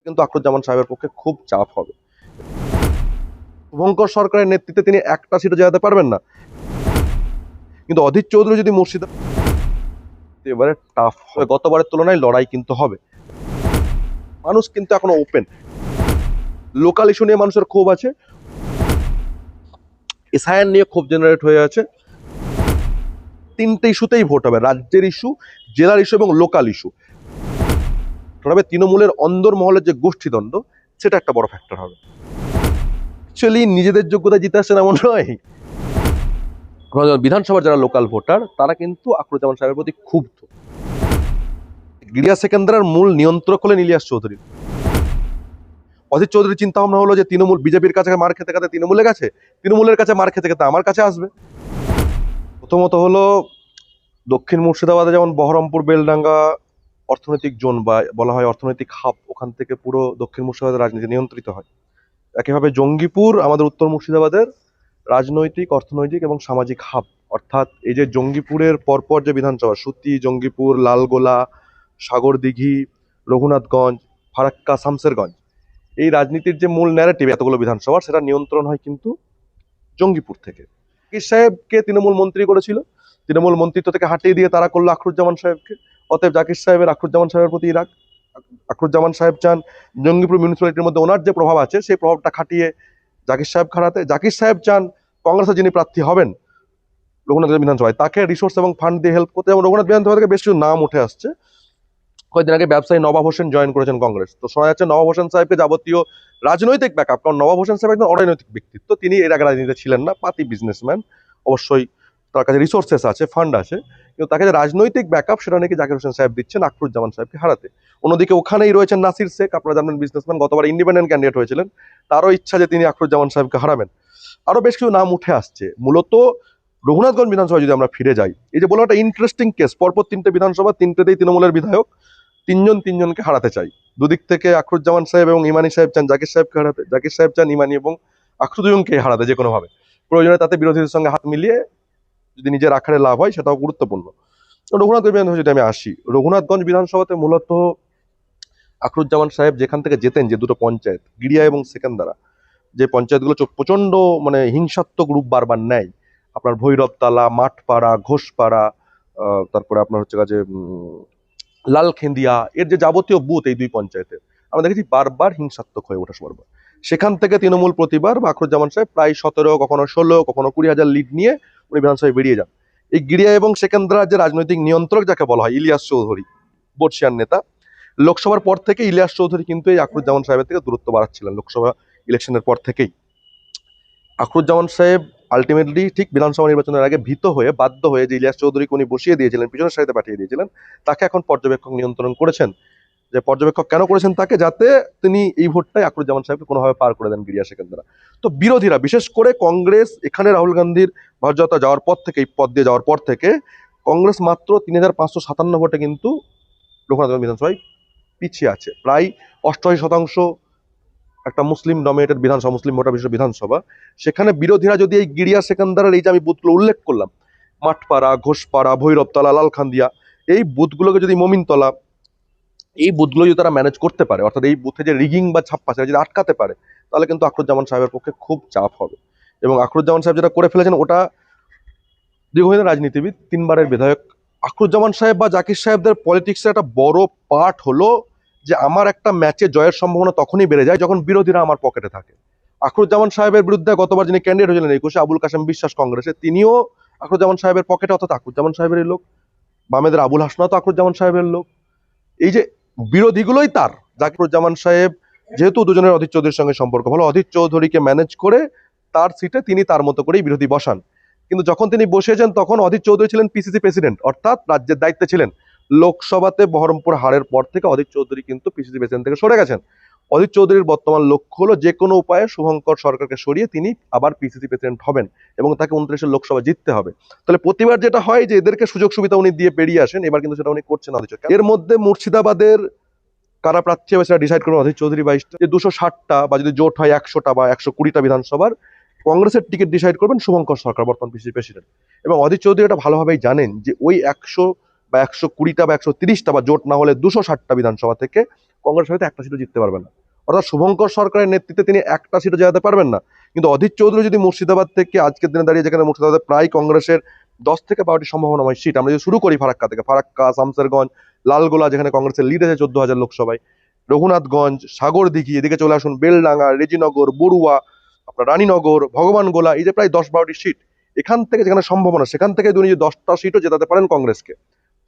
কিন্তু আখরুজ্জামান সাহেবের পক্ষে খুব চাপ হবে। শুভঙ্কর সরকারের নেতৃত্বে তিনি একটা সিটও জেতাতে পারবেন না, কিন্তু অধীর চৌধুরী যদি মুর্শিদাবাদ, এবারে টাফ হবে। গতবারের তুলনায় লড়াই কিন্তু হবে। মানুষ কিন্তু এখনো ওপেন, লোকাল ইস্যু নিয়ে মানুষের ক্ষোভ আছে, এসআইআর নিয়ে ক্ষোভ জেনারেট হয়ে আছে। তিনটে ইস্যুতেই ভোট হবে, রাজ্যের ইস্যু, জেলার ইস্যু এবং লোকাল ইস্যু। তবে তৃণমূলের অন্দরমহলের যে গোষ্ঠীদ্বন্দ্ব, সেটা একটা বড় ফ্যাক্টর হবে। অ্যাকচুয়ালি নিজেদের যোগ্যতা জিতে আসছেন এমন নয়। বিধানসভার যারা লোকাল ভোটার তারা কিন্তু আখরুজ্জামান সাহেবের প্রতি ক্ষুব্ধ। গিরিয়া সেকেন্দ্রার মূল নিয়ন্ত্রক হলেন ইলিয়াস চৌধুরী। অধীর চৌধুরীর চিন্তা ভাবনা হলো যে তৃণমূল বিজেপির কাছে মার খেতে খেতে তৃণমূলের কাছে মার খেতে খেতে আমার কাছে আসবে। প্রথমত হলো দক্ষিণ মুর্শিদাবাদে যেমন বহরমপুর বেলডাঙ্গা অর্থনৈতিক জোন বা বলা হয় অর্থনৈতিক হাব, ওখান থেকে পুরো দক্ষিণ মুর্শিদাবাদের রাজনীতি নিয়ন্ত্রিত হয়। একইভাবে জঙ্গিপুর আমাদের উত্তর মুর্শিদাবাদের রাজনৈতিক, অর্থনৈতিক এবং সামাজিক হাব। অর্থাৎ এই যে জঙ্গিপুরের পরপর যে বিধানসভা, সুতি, জঙ্গিপুর, লালগোলা, সাগরদিঘি, রঘুনাথগঞ্জ, ফারাক্কা, শামসেরগঞ্জ, এই রাজনীতির যে মূল ন্যারেটিভ এতগুলো বিধানসভা, সেটা নিয়ন্ত্রণ হয় কিন্তু জঙ্গিপুর থেকে। জাকির সাহেবকে তৃণমূল মন্ত্রী করেছিল, তৃণমূল মন্ত্রিত্ব থেকে হাঁটিয়ে দিয়ে তারা করলো আখরুজ্জামান সাহেবকে। অতএব জাকির সাহেবের আখরুজ্জামান সাহেবের প্রতি রাগ। আখরুজ্জামান সাহেব চান জঙ্গিপুর মিউনিসিপ্যালিটির মধ্যে ওনার যে প্রভাব আছে সেই প্রভাবটা খাটিয়ে জাকির সাহেব খাড়াতে। জাকির সাহেব চান কংগ্রেসের যিনি প্রার্থী হবেন রঘুনাথ বিধানসভায়, তাকে রিসোর্স এবং ফান্ড দিয়ে হেল্প করতে। এবং রঘুনাথ বিধানসভা থেকে বেশ কিছু নাম উঠে আসছে। কয়েকদিন আগে ব্যবসায়ী নবাব হোসেন জয়েন করেছেন কংগ্রেস, তো শোনা যাচ্ছে নবাব হোসেন সাহেবকে যাবতীয় রাজনৈতিক ব্যাকআপ, কারণ নবাব হোসেন সাহেব একজন অরাজনৈতিক ব্যক্তিত্ব, তিনি এর আগে রাজনীতিতে ছিলেন না, পাতি বিজনেসম্যান, অবশ্যই তার কাছে রিসোর্সেস আছে, ফান্ড আছে, কিন্তু তাকে যে রাজনৈতিক ব্যাকআপ সেটা নাকি জাকির হোসেন সাহেব দিচ্ছেন আখরুজ্জামান সাহেবকে হারাতে। অন্যদিকে ওখানেই রয়েছেন নাসির শেখ, আপনারা জানেন বিজনেসম্যান, গতবার ইন্ডিপেন্ডেন্ট ক্যান্ডিডেট হয়েছিলেন, তারও ইচ্ছা যে তিনি আখরুজ্জামান সাহেবকে হারাবেন। আরো বেশ কিছু নাম উঠে আসছে। মূলত রঘুনাথগঞ্জ বিধানসভা যদি আমরা ফিরে যাই, এই যে বলো একটা ইন্টারেস্টিং কেস, পরপর তিনটে বিধানসভা, তিনটেতেই তৃণমূলের বিধায়ক তিনজনকে হারাতে চাই। দুদিক থেকে আখরুজ্জামান সাহেব এবং ইমানি সাহেব চান জাকির সাহেবকে হারাতে, জাকির সাহেব চান ইমানি এবং আখরু দুজনকে হারাতে যে কোনো ভাবে, প্রয়োজনে তাতে বিরোধীদের সঙ্গে হাত মিলিয়ে যদি নিজের আখাড়ে লাভ হয় সেটাও গুরুত্বপূর্ণ। রঘুনাথগঞ্জ বিধানসভা যদি আমি আসি, রঘুনাথগঞ্জ বিধানসভাতে মূলত আখরুজ্জামান সাহেব যেখান থেকে যেতেন, যে দুটো পঞ্চায়েত গিরিয়া এবং সেকেন্দারা, যে পঞ্চায়েতগুলো প্রচন্ড মানে হিংসাত্মক রূপ বারবার নেয়, আপনার ভৈরবতলা, মাঠপাড়া, ঘোষপাড়া, তারপরে আপনার হচ্ছে কাজে লালখেন্দিয়া, এর যে যাবতীয় বুথ এই দুই পঞ্চায়েতের, আমরা দেখেছি বারবার হিংসাত্মক হয়ে ওঠা বারবার। সেখান থেকে তৃণমূল প্রতিবার বা আখরুজ্জামান সাহেব প্রায় 17, কখনো 16, কখনো 20,000 লিড নিয়ে উনি বিধানসভায় বেরিয়ে যান। এই গিরিয়া এবং সেকেন্দ্রা যে রাজনৈতিক নিয়ন্ত্রক যাকে বলা হয়, ইলিয়াস চৌধুরী, বর্ষিয়ান নেতা, লোকসভার পর থেকে ইলিয়াস চৌধুরী কিন্তু এই আখরুজ্জামান সাহেবের থেকে দূরত্ব বাড়াচ্ছিলেন। লোকসভা ইলেকশনের পর থেকেই আখরুজ্জামান সাহেব আলটিমেটলি ঠিক বিধানসভা নির্বাচনের আগে ভীত হয়ে, বাধ্য হয়ে, যে ইলিয়াস চৌধুরীকে উনি বসিয়ে দিয়েছিলেন, পিছনের সারিতে পাঠিয়ে দিয়েছিলেন, তাকে এখন পর্যবেক্ষক নিয়ন্ত্রণ করেছেন। যে পর্যবেক্ষক কেন করেছেন তাকে, যাতে তিনি এই ভোটটাই আখরুজ্জামান সাহেবকে কোনোভাবে পার করে দেন গিরিয়া সেকেন্দ্রা। তো বিরোধীরা, বিশেষ করে কংগ্রেস, এখানে রাহুল গান্ধীর ভারতীয়তা যাওয়ার পর থেকে, এই পদ দিয়ে যাওয়ার পর থেকে কংগ্রেস মাত্র 3,557 ভোটে কিন্তু রঘুনাথগঞ্জ বিধানসভায় পিছিয়ে আছে। প্রায় 88% একটা মুসলিম ডমিনেটেড বিধানসভা, মুসলিম ভোটার বিশিষ্ট বিধানসভা। সেখানে বিরোধীরা যদি এই গিরিয়া সেকেন্দারের এই যে আমি বুথগুলো উল্লেখ করলাম, মাঠপাড়া, ঘোষপাড়া, ভৈরবতলা, লালখান্দিয়া, এই বুথগুলোকে যদি মমিনতলা, এই বুথগুলো যদি তারা ম্যানেজ করতে পারে, অর্থাৎ এই বুথে যে রিগিং বা ছাপ্পা সেটা যদি আটকাতে পারে, তাহলে কিন্তু আখরুজ্জামান সাহেবের পক্ষে খুব চাপ হবে। এবং আখরুজ্জামান সাহেব যেটা করে ফেলেছেন, ওটা দীর্ঘদিনের রাজনীতিবিদ, 3বারের বিধায়ক আখরুজ্জামান সাহেব বা জাকির সাহেবদের পলিটিক্সের একটা বড় পার্ট হলো যে আমার একটা ম্যাচে জয়ের সম্ভাবনা তখনই বেড়ে যায় যখন বিরোধীরা আমার পকেটে থাকে। আখরুজ্জামান সাহেবের বিরুদ্ধে গতবার যিনি ক্যান্ডিডেট হয়েছিলেন 21-এ, আবুল কাশেম বিশ্বাস কংগ্রেসে, তিনিও আখরুজ্জামান সাহেবের পকেটে, অর্থাৎ আখরুজ্জামান সাহেবের লোক। বামেদের আবুল হাসনাত আখরুজ্জামান সাহেবের লোক। এই যে বিরোধীগুলোই তার। জাকিরুজ্জামান সাহেব যেহেতু দুজনের অধীর চৌধুরীর সঙ্গে সম্পর্ক ভালো, অধীর চৌধুরীকে ম্যানেজ করে তার সিটে তিনি তার মতো করেই বিরোধী বসান। কিন্তু যখন তিনি বসেছেন তখন অধীর চৌধুরী ছিলেন পিসিসি প্রেসিডেন্ট, অর্থাৎ রাজ্যের দায়িত্বে ছিলেন। লোকসভাতে বহরমপুর হারের পর থেকে অধীর চৌধুরী কিন্তু পিসিসি প্রেসিডেন্ট থেকে সরে গেছেন। অধীর চৌধুরীর বর্তমান লক্ষ্য হলো যে কোনো উপায়ে শুভঙ্কর সরকারকে সরিয়ে তিনি আবার পিসিসি প্রেসিডেন্ট হবেন এবং তাকে 29-এর লোকসভা জিততে হবে। তাহলে প্রতিবার যেটা হয় যে এদেরকে সুযোগ সুবিধা উনি দিয়ে বেরিয়ে আসেন, এবার কিন্তু সেটা উনি করছেন অধীর চৌধুরী। এর মধ্যে মুর্শিদাবাদের কারা প্রার্থী হবে সেটা ডিসাইড করবেন অধীর চৌধুরী। 22টা, যে 260টা বা যদি জোট হয় 100টা বা 120টা বিধানসভার কংগ্রেসের টিকিট ডিসাইড করবেন শুভঙ্কর সরকার, বর্তমান পিসিসি প্রেসিডেন্ট। এবং অধীর চৌধুরী এটা ভালোভাবেই জানেন যে ওই 100 বা 120টা বা 130টা বা জোট না হলে 260টা বিধানসভা থেকে কংগ্রেস হয়তো একটা সিটও জিততে পারবে না। অর্থাৎ শুভঙ্কর সরকারের নেতৃত্বে তিনি একটা সিটও জেতাতে পারবেন না। কিন্তু অধীর চৌধুরী যদি মুর্শিদাবাদ থেকে আজকের দিনে দাঁড়িয়ে, যেখানে মুর্শিদাবাদে প্রায় কংগ্রেসের 10 থেকে 12টি সম্ভাবনাময় সিট, আমরা যদি শুরু করি ফারাক্কা থেকে, ফারাক্কা, শামসেরগঞ্জ, লালগোলা যেখানে কংগ্রেসের লিড আছে 14,000 লোকসভায়, রঘুনাথগঞ্জ, সাগরদিঘি, এদিকে চলে আসুন বেলডাঙ্গা, রেজিনগর, বড়ুয়া, আপনার রানীনগর, ভগবানগোলা, এই যে প্রায় 10-12টি সিট, এখান থেকে যেখানে সম্ভাবনা সেখান থেকে উনি যদি 10টা সিটও জেতাতে পারেন কংগ্রেসকে,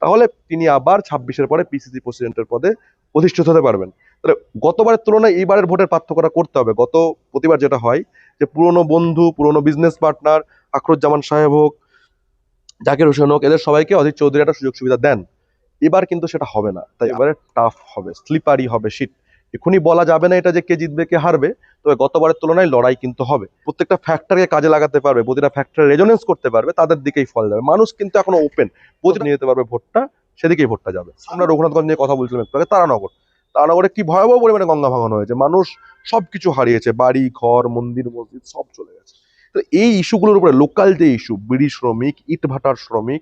তাহলে তিনি আবার 26-এর পরে পিসিসি প্রেসিডেন্টের পদে অধিষ্ঠিত হতে পারবেন। তাহলে গতবারের তুলনায় এইবারের ভোটের পার্থক্যটা করতে হবে। গত প্রতিবার যেটা হয় যে পুরনো বন্ধু, পুরনো বিজনেস পার্টনার, আখরুজ্জামান সাহেব হোক, জাকির হোসেন হোক, এদের সবাইকে অধীর চৌধুরী একটা সুযোগ সুবিধা দেন। এবার কিন্তু সেটা হবে না, তাই এবারে টাফ হবে, স্লিপারি হবে সিট। এখনই বলা যাবে না এটা যে কে জিতবে কে হারবে, তবে গতবারের তুলনায় লড়াই কিন্তু হবে। প্রত্যেকটা ফ্যাক্টরকে কাজে লাগাতে পারবে, প্রতিটা ফ্যাক্টর রেজোনেন্স করতে পারবে, তাদের দিকেই ফল যাবে। মানুষ কিন্তু এখনো ওপেন, প্রতিটা নিয়ে যেতে পারবে ভোটটা, সেদিকেই ভোটটা যাবে। আমরা রঘুনাথগঞ্জ নিয়ে কথা বলছিলাম একটু আগে, তারানগরে কি ভয়াবহ পরিমাণে গঙ্গা ভাঙন হয়েছে, মানুষ সবকিছু হারিয়েছে, বাড়ি ঘর, মন্দির মসজিদ সব চলে গেছে। তো এই ইস্যুগুলোর উপরে লোকাল যে ইস্যু, বিড়ি শ্রমিক, ইট ভাটার শ্রমিক,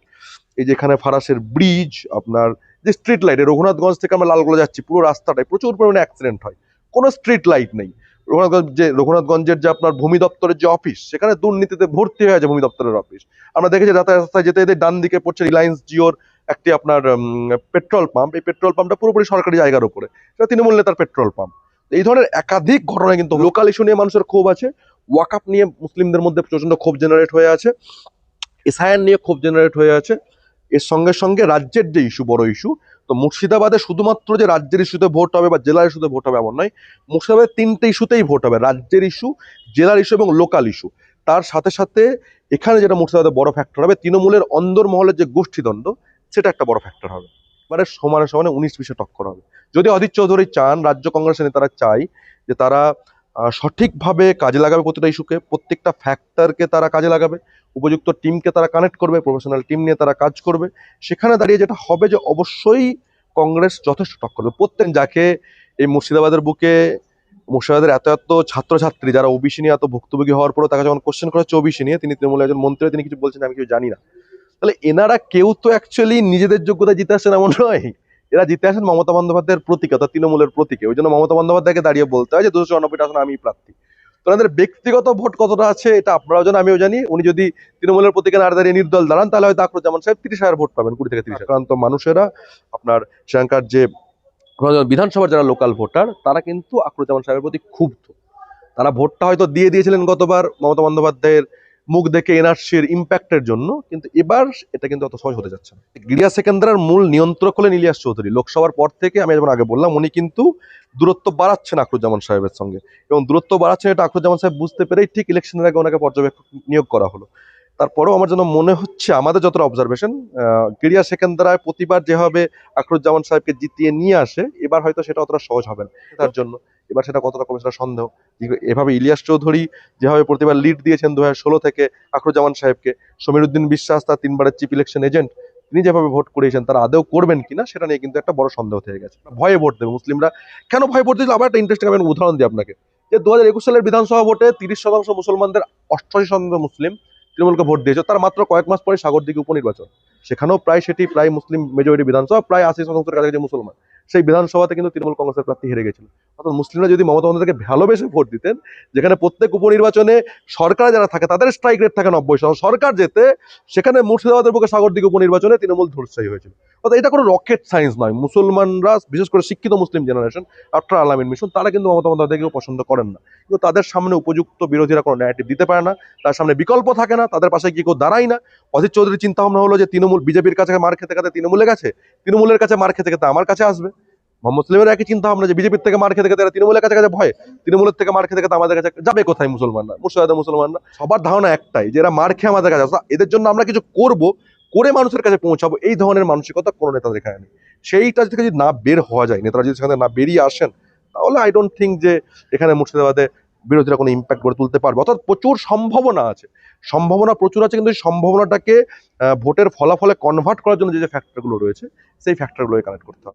এই যেখানে ফারাসের ব্রিজ, আপনার যে স্ট্রিট লাইট, রঘুনাথগঞ্জ থেকে আমরা লালগোলা যাচ্ছি, পুরো রাস্তাটায় প্রচুর পরিমাণে অ্যাক্সিডেন্ট হয়, কোনো স্ট্রিট লাইট নেই। রঘুনাথগঞ্জের যে আপনার ভূমি দপ্তরের যে অফিস, সেখানে দুর্নীতিতে ভর্তি হয়ে আছে ভূমি দপ্তরের অফিস। আমরা দেখেছি রাস্তায় যেতে যেতে ডান দিকে পড়ছে রিলায়েন্স জিওর একটি আপনার পেট্রোল পাম্প। এই পেট্রোল পাম্পটা পুরোপুরি সরকারি জায়গার উপরে, সেটা তৃণমূল নেতার পেট্রোল পাম্প। এই ধরনের একাধিক ঘটনা কিন্তু লোকাল ইস্যু নিয়ে মানুষের ক্ষোভ আছে, ওয়াকআপ নিয়ে মুসলিমদের মধ্যে প্রচন্ড ক্ষোভ জেনারেট হয়ে আছে, এসআইআর নিয়ে ক্ষোভ জেনারেট হয়ে আছে, এর সঙ্গে সঙ্গে রাজ্যের যে ইস্যু, বড় ইস্যু। তো মুর্শিদাবাদে শুধুমাত্র যে রাজ্যের ইস্যুতে ভোট হবে বা জেলার ইস্যুতে ভোট হবে এমন নয়, মুর্শিদাবাদের 3টে ইস্যুতেই ভোট হবে, রাজ্যের ইস্যু, জেলার ইস্যু এবং লোকাল ইস্যু। তার সাথে সাথে এখানে যেটা মুর্শিদাবাদে বড় ফ্যাক্টর হবে, তৃণমূলের অন্দরমহলের যে গোষ্ঠীদ্বন্দ্ব, সেটা একটা বড় ফ্যাক্টর হবে। মানে সমানে সমানে 19-20 টক্কর হবে। যদি অধীর চৌধুরী চান, রাজ্য কংগ্রেসের নেতারা চাই যে তারা সঠিকভাবে কাজে লাগাবে প্রতিটা ইস্যুকে, প্রত্যেকটা ফ্যাক্টরকে তারা কাজে লাগাবে, উপযুক্ত টিমকে তারা কানেক্ট করবে, প্রফেশনাল টিম নিয়ে তারা কাজ করবে, সেখানে দাঁড়িয়ে যেটা হবে যে অবশ্যই কংগ্রেস যথেষ্ট টক্কর দেবে। প্রত্যেক যাকে এই মুর্শিদাবাদের বুকে, মুর্শিদাবাদের এত এত ছাত্রছাত্রী যারা ওবিসি নিয়ে এত ভুক্তভোগী হওয়ার পরেও তাকে যখন কোশ্চেন করা হচ্ছে ওবিসি নিয়ে, তিনি তৃণমূলের একজন মন্ত্রী, তিনি কিছু বলছেন আমি কিছু জানি না। তাহলে এনারা কেউ তো অ্যাকচুয়ালি নিজেদের যোগ্যতা জিতে আসেন এমন নয়, এরা জিতে আসেন মমতা বন্দ্যোপাধ্যায়ের প্রতীকে, অর্থাৎ তৃণমূলের প্রতীকে। ওই জন্য মমতা বন্দ্যোপাধ্যায়কে দাঁড়িয়ে বলতে হয় যে 294টা আসনে আমি প্রার্থী। তো ওনাদের ব্যক্তিগত ভোট কতটা আছে এটা আপনারাও জানেন, আমিও জানি। উনি যদি তৃণমূলের প্রতীকে না দাঁড়িয়ে নির্দল দাঁড়ান, তাহলে হয়তো আখরুজ্জামান সাহেব 30,000 ভোট পাবেন, 20 থেকে 30,000। আক্রান্ত মানুষেরা, আপনার সেখানকার যে বিধানসভার যারা লোকাল ভোটার, তারা কিন্তু আখরুজ্জামান সাহেবের প্রতি ক্ষুব্ধ। তারা ভোটটা হয়তো দিয়ে দিয়েছিলেন গতবার মমতা বন্দ্যোপাধ্যায়ের মুখ দেখে, এনআরসির ইম্প্যাক্টের জন্য, কিন্তু এবার এটা কিন্তু অত সহজ হতে যাচ্ছে না। গিরিয়া সেকেন্দ্রার মূল নিয়ন্ত্রক হলেন ইলিয়াস চৌধুরী। লোকসভার পর থেকে আমি যেমন আগে বললাম, উনি কিন্তু দূরত্ব বাড়াচ্ছেন আখরুজ্জামান সাহেবের সঙ্গে, এবং দূরত্ব বাড়াচ্ছেন এটা আখরুজ্জামান সাহেব বুঝতে পেরেই ঠিক ইলেকশনের আগে ওনাকে পর্যবেক্ষক নিয়োগ করা হলো। তারপরেও আমার জন্য মনে হচ্ছে, আমাদের যতটা অবজারভেশন, গিরিয়া সেকেন্দ্রায় প্রতিবার যেভাবে আখরুজ্জামান সাহেবকে জিতিয়ে নিয়ে আসে, এবার হয়তো সেটা অতটা সহজ হবে না তার জন্য। এবার সেটা কতটা কমে সেটা সন্দেহ। এভাবে ইলিয়াস চৌধুরী যেভাবে প্রতিবার লিড দিয়েছেন 2016 থেকে আখরুজ্জামান সাহেবকে, সমীর উদ্দিন বিশ্বাস তার 3বারের চিফ ইলেকশন এজেন্ট, তিনি যেভাবে ভোট করিয়েছেন, তারা আদৌ করবেন কিনা সেটা নিয়ে কিন্তু একটা বড় সন্দেহ থেকে গেছে। ভয়ে ভোট দেবে মুসলিমরা। কেন ভয় ভোট দিয়েছিল? আবার একটা ইন্টারেস্টিং আমি উদাহরণ দিই আপনাকে, যে 2021 সালের বিধানসভা ভোটে 30% মুসলমানদের 88% মুসলিম তৃণমূলকে ভোট দিয়েছে। তার মাত্র কয়েক মাস পরে সাগরদিঘি উপনির্বাচন, সেখানেও প্রায় মুসলিম মেজরিটি বিধানসভা, প্রায় 80% কাছাকাছি মুসলমান, সেই বিধানসভাতে কিন্তু তৃণমূল কংগ্রেসের প্রার্থী হেরে গেছিল। অর্থাৎ মুসলিমরা যদি মমতা বন্দ্যোপাধ্যায়কে ভালোবেসে ভোট দিতেন, যেখানে প্রত্যেক উপনির্বাচনে সরকার যারা থাকে তাদের স্ট্রাইক রেট থাকে 90%, সরকার যেতে, সেখানে মুর্শিদাবাদের বুকে সাগরদিঘি উপনির্বাচনে তৃণমূল ধূর্তসায়ী হয়েছিল। অর্থাৎ এটা কোনো রকেট সায়েন্স নয়। মুসলমানরা, বিশেষ করে শিক্ষিত মুসলিম জেনারেশন আফটার আলামিন মিশন, তারা কিন্তু মমতা বন্দ্যোপাধ্যায়কে পছন্দ করেন না, কিন্তু তাদের সামনে উপযুক্ত বিরোধীরা কোনো ন্যারেটিভ দিতে পারে না, তার সামনে বিকল্প থাকে না, তাদের পাশে কি কেউ দাঁড়ায় না। অধীর চৌধুরীর চিন্তা ভাবনা হলো যে তৃণমূল বিজেপির কাছে মার খেতে খেতে তৃণমূলের কাছে মার খেতে খেতে আমার কাছে আসবে। মোহাম্মদ সেলিমের একই চিন্তা ভাবনা যে বিজেপির থেকে মার খেতে খেতে তৃণমূলের কাছে ভয়, তৃণমূলের থেকে মার খেতে খেতে আমাদের কাছে যাবে কোথায় মুসলমানরা, মুর্শিদাবাদের মুসলমানরা। সবার ধারণা একটাই, যে এরা মার খেয়ে আমাদের কাছে আসবে, এদের জন্য আমরা কিছু করব, করে মানুষের কাছে পৌঁছাবো, এই ধরনের মানসিকতা কোনো নেতাদের এখানে নেই। সেইটা থেকে যদি না বের হওয়া যায়, নেতারা যদি সেখানে না বেরিয়ে আসেন, তাহলে আই ডোন্ট থিঙ্ক যে এখানে মুর্শিদাবাদে বিরোধীরা কোনো ইম্প্যাক্ট করে তুলতে পারবে। অর্থাৎ প্রচুর সম্ভাবনা আছে, সম্ভাবনা প্রচুর আছে, কিন্তু এই সম্ভাবনাটাকে ভোটের ফলাফলে কনভার্ট করার জন্য যে ফ্যাক্টরগুলো রয়েছে, সেই ফ্যাক্টরগুলোকে কানেক্ট করতে হবে।